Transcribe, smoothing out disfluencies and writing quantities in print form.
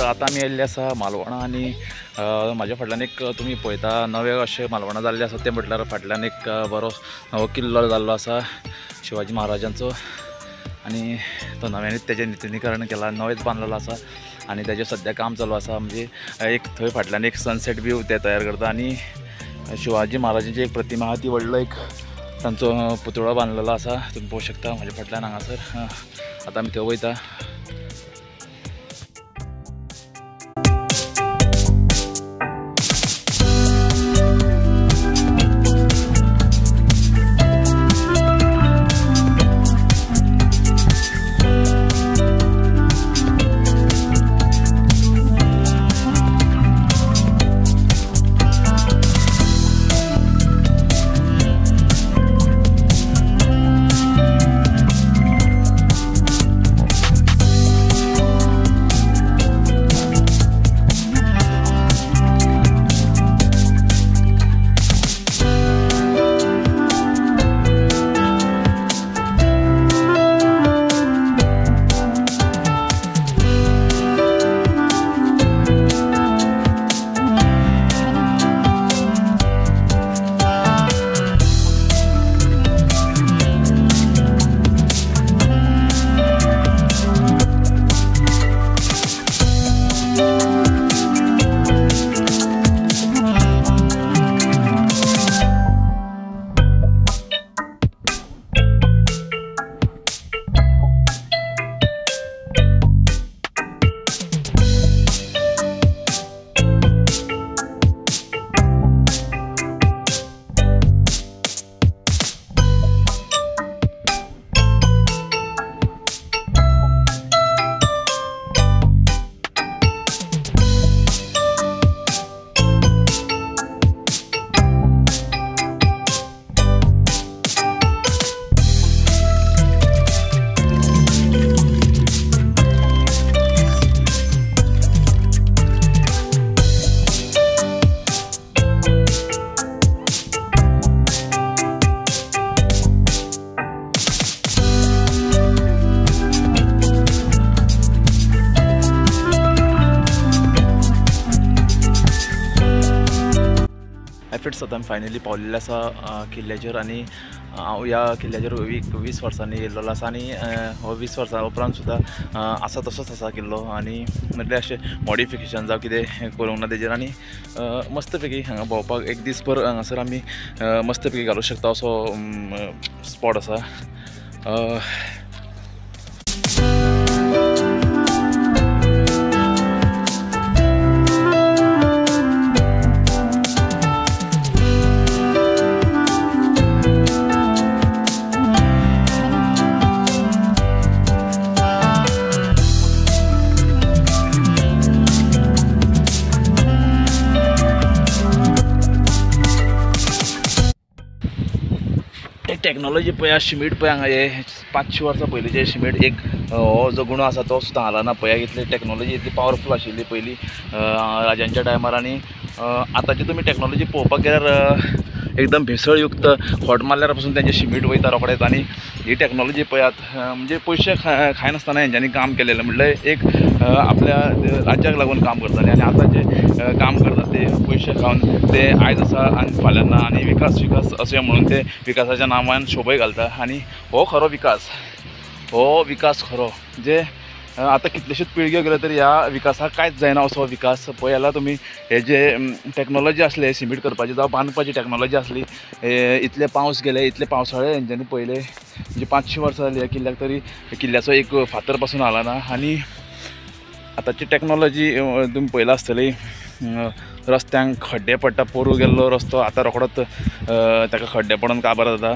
आता आमी येयल्ले आसा मालवणा आनी म्हाज्या फाटल्यान एक तुमी पळयता नवे अशे मालवणा जाल्ले आसा ते म्हटल्यार फाटल्यान एक बरो नवो किल्लो जाल्लो आसा शिवाजी महाराजांचो आनी तो नव्यानूच तेजें नितीनीकरण केला नवेच बांदलेलो आसा आनी तेजें सद्या काम चालू आसा म्हणजे एक थंय फाटल्यान एक सनसेट व्यू ते तयार करता आनी शिवाजी महाराजांची एक प्रतिमा आहा ती व्हडलो एक तांचो पुतळो बांदलेलो आसा तुम्ही पळोवंक शकता म्हाज्या फाटल्यान हांगासर आतां आमी थंय वयता फ्रेंड्स आता फायनली पावलेले आसा किल्ल्याचेर आनी हांव ह्या किल्ल्याचेर 20 वर्सांनी येयल्लो आसा आनी हो 20 वर्सां उपरांत सुद्दां आसा तसोच आसा किल्लो आनी म्हटल्यार अशें मॉडिफिकेशन जावं कितें करूंक ना तेजेर आनी मस्त पैकी हांगा भोंवपाक एक दीस भर हांगासर आमी मस्त पैकी घालूंक शकता असो स्पॉट आसा टेक्नॉलॉजी पळया शिमीट पळय हांगा हे 500 वर्सां पयलींचे शिमीट एक हो जो गुणो आसा तो सुद्दां हालना पळया इतली टेक्नॉलॉजी इतली पावरफूल आशिल्ली पयलीं राजांच्या टायमार आनी आतांची तुमी टेक्नॉलॉजी पळोवपाक गेल्यार एकदम भेसळयुक्त खोट मारल्यार पासून तेंचे शिमीट वयता रोखडेंच आनी ही टेक्नॉलॉजी पळयात म्हणजे पयशे खाय नासतना हेंच्यांनी काम केलेलें म्हणल्यार एक आपल्या राज्याक लागून काम करताले आनी आतां जे काम करता ते पयशे खावन ते आयज आसा आनी फाल्यां ना आनी विकास अशें म्हणून ते विकासाच्या नांवान शोभय घालता आनी हो खरो विकास खरो जे आता कितलेशेच पिळग्यो गेल्यो तरी ह्या विकासाक कांयच जायना असो विकास पळयला तुमी हे जे टेक्नॉलॉजी आसले सिमीट करपाची जावं बांदपाची टेक्नॉलॉजी आसली इतले पावस गेले इतले पावसाळे हेंच्यांनी पयले म्हणजे 500 वर्सां जाली ह्या किल्ल्याक तरी किल्ल्याचो एक फातर पासून आला ना आनी आतांची टेक्नॉलॉजी तुमी पळयला आसतली रस्त्यांक खड्डे पडटा पोरू गेल्लो रस्तो आतां रोखडोच ताका खड्डे पडून काबार जाता